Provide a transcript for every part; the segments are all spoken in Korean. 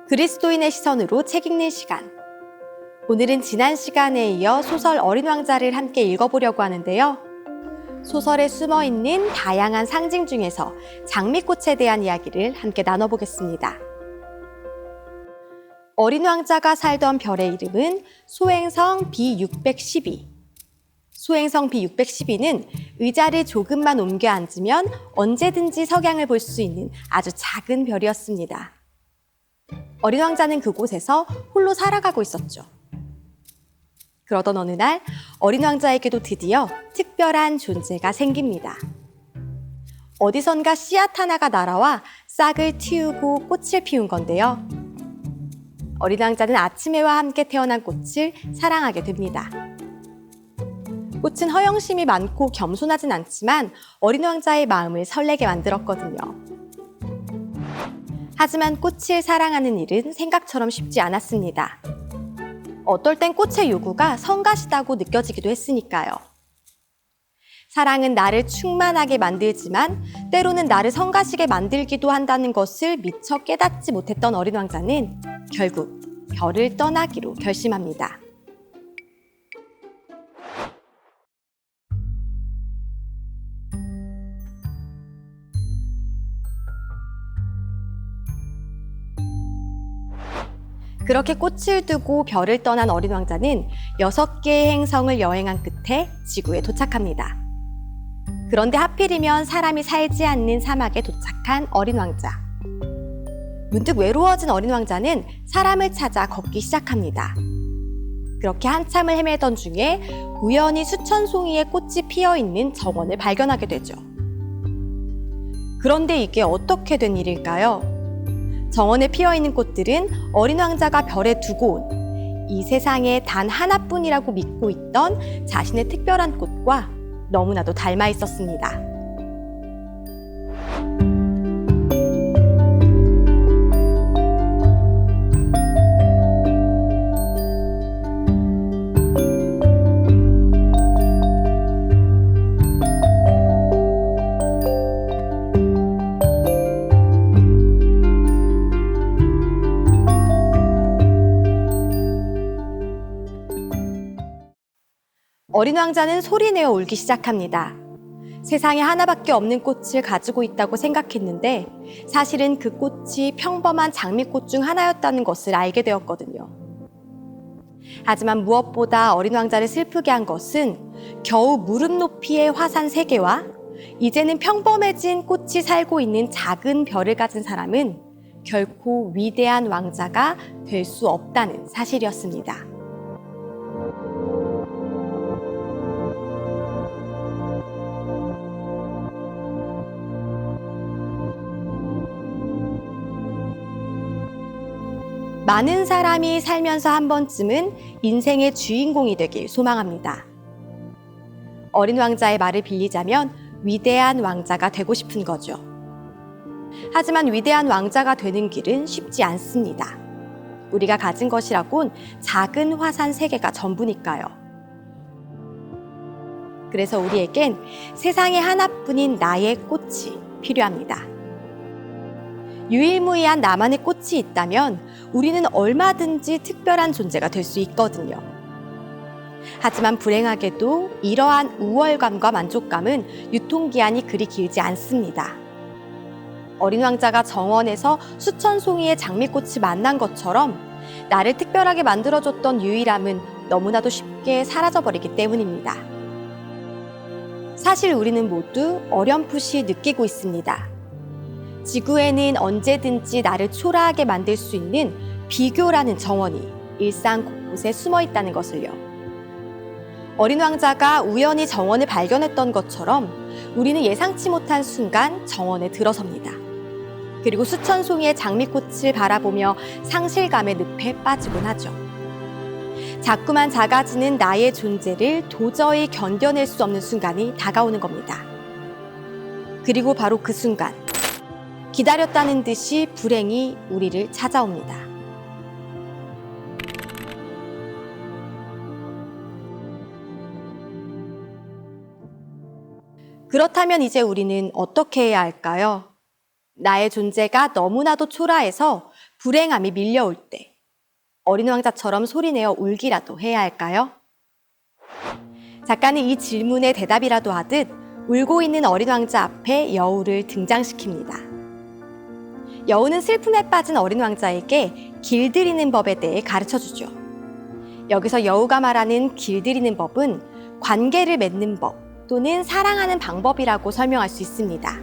그리스도인의 시선으로 책 읽는 시간. 오늘은 지난 시간에 이어 소설 어린 왕자를 함께 읽어보려고 하는데요. 소설에 숨어있는 다양한 상징 중에서 장미꽃에 대한 이야기를 함께 나눠보겠습니다. 어린 왕자가 살던 별의 이름은 소행성 B612. 소행성 B612는 의자를 조금만 옮겨 앉으면 언제든지 석양을 볼 수 있는 아주 작은 별이었습니다. 어린 왕자는 그곳에서 홀로 살아가고 있었죠. 그러던 어느 날 어린 왕자에게도 드디어 특별한 존재가 생깁니다. 어디선가 씨앗 하나가 날아와 싹을 틔우고 꽃을 피운 건데요. 어린 왕자는 아침해와 함께 태어난 꽃을 사랑하게 됩니다. 꽃은 허영심이 많고 겸손하진 않지만 어린 왕자의 마음을 설레게 만들었거든요. 하지만 꽃을 사랑하는 일은 생각처럼 쉽지 않았습니다. 어떨 땐 꽃의 요구가 성가시다고 느껴지기도 했으니까요. 사랑은 나를 충만하게 만들지만 때로는 나를 성가시게 만들기도 한다는 것을 미처 깨닫지 못했던 어린 왕자는 결국 별을 떠나기로 결심합니다. 그렇게 꽃을 두고 별을 떠난 어린 왕자는 6개의 행성을 여행한 끝에 지구에 도착합니다. 그런데 하필이면 사람이 살지 않는 사막에 도착한 어린 왕자. 문득 외로워진 어린 왕자는 사람을 찾아 걷기 시작합니다. 그렇게 한참을 헤매던 중에 우연히 수천 송이의 꽃이 피어있는 정원을 발견하게 되죠. 그런데 이게 어떻게 된 일일까요? 정원에 피어있는 꽃들은 어린 왕자가 별에 두고 온 이 세상에 단 하나뿐이라고 믿고 있던 자신의 특별한 꽃과 너무나도 닮아 있었습니다. 어린 왕자는 소리내어 울기 시작합니다. 세상에 하나밖에 없는 꽃을 가지고 있다고 생각했는데 사실은 그 꽃이 평범한 장미꽃 중 하나였다는 것을 알게 되었거든요. 하지만 무엇보다 어린 왕자를 슬프게 한 것은 겨우 무릎 높이의 화산 3개와 이제는 평범해진 꽃이 살고 있는 작은 별을 가진 사람은 결코 위대한 왕자가 될 수 없다는 사실이었습니다. 많은 사람이 살면서 한 번쯤은 인생의 주인공이 되길 소망합니다. 어린 왕자의 말을 빌리자면 위대한 왕자가 되고 싶은 거죠. 하지만 위대한 왕자가 되는 길은 쉽지 않습니다. 우리가 가진 것이라곤 작은 화산 3개가 전부니까요. 그래서 우리에겐 세상에 하나뿐인 나의 꽃이 필요합니다. 유일무이한 나만의 꽃이 있다면 우리는 얼마든지 특별한 존재가 될 수 있거든요. 하지만 불행하게도 이러한 우월감과 만족감은 유통기한이 그리 길지 않습니다. 어린 왕자가 정원에서 수천 송이의 장미꽃을 만난 것처럼 나를 특별하게 만들어줬던 유일함은 너무나도 쉽게 사라져버리기 때문입니다. 사실 우리는 모두 어렴풋이 느끼고 있습니다. 지구에는 언제든지 나를 초라하게 만들 수 있는 비교라는 정원이 일상 곳곳에 숨어 있다는 것을요. 어린 왕자가 우연히 정원을 발견했던 것처럼 우리는 예상치 못한 순간 정원에 들어섭니다. 그리고 수천 송이의 장미꽃을 바라보며 상실감의 늪에 빠지곤 하죠. 자꾸만 작아지는 나의 존재를 도저히 견뎌낼 수 없는 순간이 다가오는 겁니다. 그리고 바로 그 순간, 기다렸다는 듯이 불행이 우리를 찾아옵니다. 그렇다면 이제 우리는 어떻게 해야 할까요? 나의 존재가 너무나도 초라해서 불행함이 밀려올 때 어린 왕자처럼 소리내어 울기라도 해야 할까요? 작가는 이 질문에 대답이라도 하듯 울고 있는 어린 왕자 앞에 여우를 등장시킵니다. 여우는 슬픔에 빠진 어린 왕자에게 길들이는 법에 대해 가르쳐주죠. 여기서 여우가 말하는 길들이는 법은 관계를 맺는 법 또는 사랑하는 방법이라고 설명할 수 있습니다.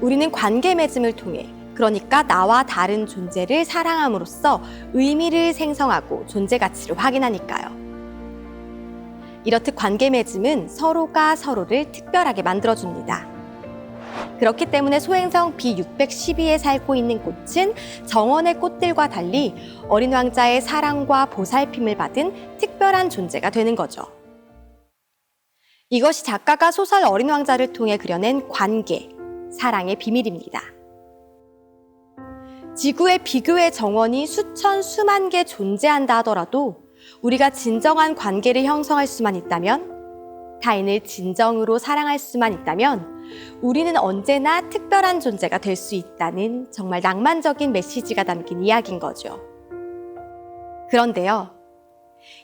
우리는 관계 맺음을 통해, 그러니까 나와 다른 존재를 사랑함으로써 의미를 생성하고 존재 가치를 확인하니까요. 이렇듯 관계 맺음은 서로가 서로를 특별하게 만들어줍니다. 그렇기 때문에 소행성 B612에 살고 있는 꽃은 정원의 꽃들과 달리 어린 왕자의 사랑과 보살핌을 받은 특별한 존재가 되는 거죠. 이것이 작가가 소설 어린 왕자를 통해 그려낸 관계, 사랑의 비밀입니다. 지구의 비교의 정원이 수천, 수만 개 존재한다 하더라도 우리가 진정한 관계를 형성할 수만 있다면, 타인을 진정으로 사랑할 수만 있다면 우리는 언제나 특별한 존재가 될 수 있다는 정말 낭만적인 메시지가 담긴 이야기인 거죠. 그런데요,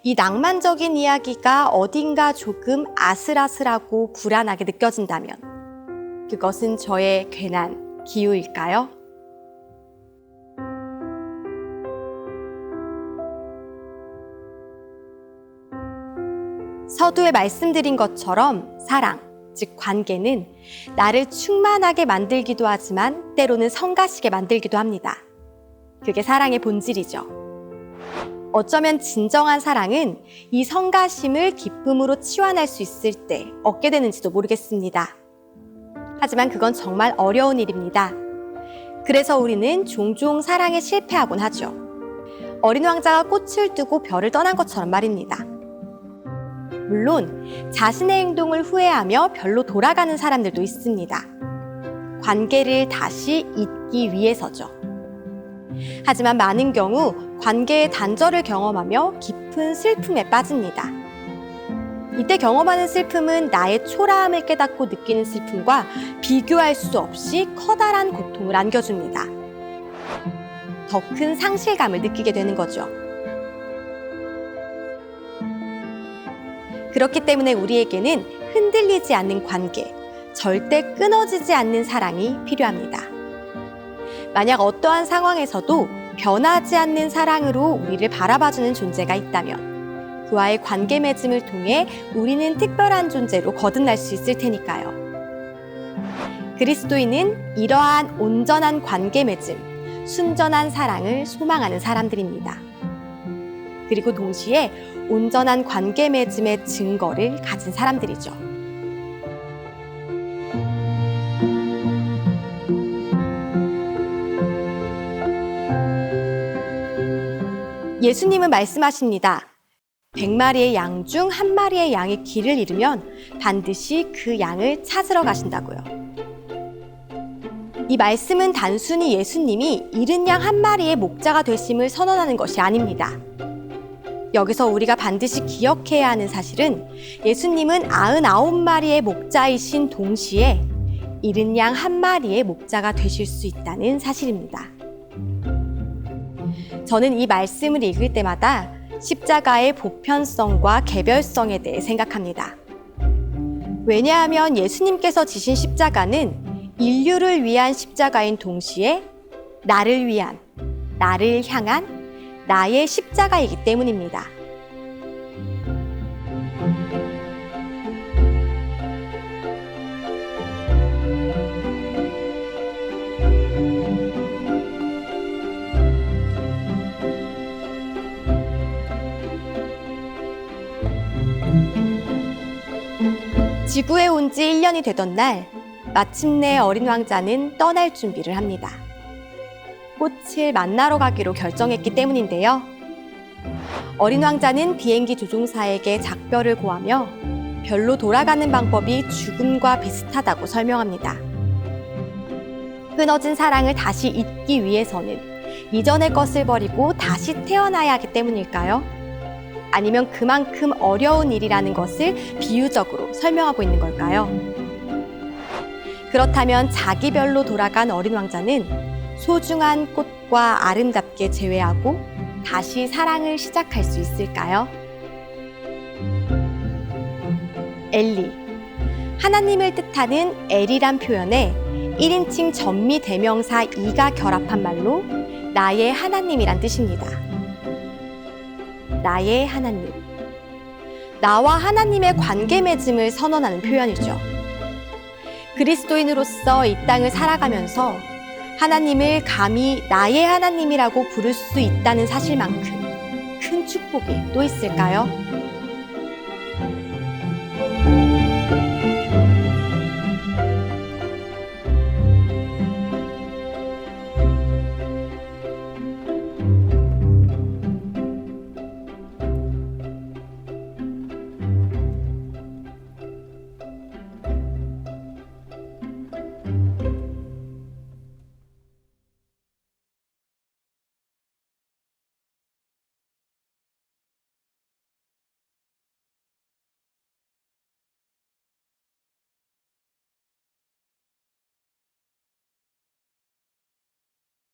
이 낭만적인 이야기가 어딘가 조금 아슬아슬하고 불안하게 느껴진다면 그것은 저의 괜한 기우일까요? 서두에 말씀드린 것처럼 사랑, 즉 관계는 나를 충만하게 만들기도 하지만 때로는 성가시게 만들기도 합니다. 그게 사랑의 본질이죠. 어쩌면 진정한 사랑은 이 성가심을 기쁨으로 치환할 수 있을 때 얻게 되는지도 모르겠습니다. 하지만 그건 정말 어려운 일입니다. 그래서 우리는 종종 사랑에 실패하곤 하죠. 어린 왕자가 꽃을 두고 별을 떠난 것처럼 말입니다. 물론 자신의 행동을 후회하며 별로 돌아가는 사람들도 있습니다. 관계를 다시 잇기 위해서죠. 하지만 많은 경우 관계의 단절을 경험하며 깊은 슬픔에 빠집니다. 이때 경험하는 슬픔은 나의 초라함을 깨닫고 느끼는 슬픔과 비교할 수 없이 커다란 고통을 안겨줍니다. 더 큰 상실감을 느끼게 되는 거죠. 그렇기 때문에 우리에게는 흔들리지 않는 관계, 절대 끊어지지 않는 사랑이 필요합니다. 만약 어떠한 상황에서도 변하지 않는 사랑으로 우리를 바라봐주는 존재가 있다면 그와의 관계 맺음을 통해 우리는 특별한 존재로 거듭날 수 있을 테니까요. 그리스도인은 이러한 온전한 관계 맺음, 순전한 사랑을 소망하는 사람들입니다. 그리고 동시에 온전한 관계 맺음의 증거를 가진 사람들이죠. 예수님은 말씀하십니다. 100마리의 양 중 1마리의 양이 길을 잃으면 반드시 그 양을 찾으러 가신다고요. 이 말씀은 단순히 예수님이 잃은 양 1마리의 목자가 되심을 선언하는 것이 아닙니다. 여기서 우리가 반드시 기억해야 하는 사실은 예수님은 99마리의 목자이신 동시에 잃은 양 1마리의 목자가 되실 수 있다는 사실입니다. 저는 이 말씀을 읽을 때마다 십자가의 보편성과 개별성에 대해 생각합니다. 왜냐하면 예수님께서 지신 십자가는 인류를 위한 십자가인 동시에 나를 위한, 나를 향한 나의 십자가이기 때문입니다. 지구에 온 지 1년이 되던 날, 마침내 어린 왕자는 떠날 준비를 합니다. 꽃을 만나러 가기로 결정했기 때문인데요. 어린 왕자는 비행기 조종사에게 작별을 고하며 별로 돌아가는 방법이 죽음과 비슷하다고 설명합니다. 끊어진 사랑을 다시 잇기 위해서는 이전의 것을 버리고 다시 태어나야 하기 때문일까요? 아니면 그만큼 어려운 일이라는 것을 비유적으로 설명하고 있는 걸까요? 그렇다면 자기 별로 돌아간 어린 왕자는 소중한 꽃과 아름답게 재회하고 다시 사랑을 시작할 수 있을까요? 엘리. 하나님을 뜻하는 엘이란 표현에 1인칭 전미 대명사 이가 결합한 말로 나의 하나님이란 뜻입니다. 나의 하나님. 나와 하나님의 관계 맺음을 선언하는 표현이죠. 그리스도인으로서 이 땅을 살아가면서 하나님을 감히 나의 하나님이라고 부를 수 있다는 사실만큼 큰 축복이 또 있을까요?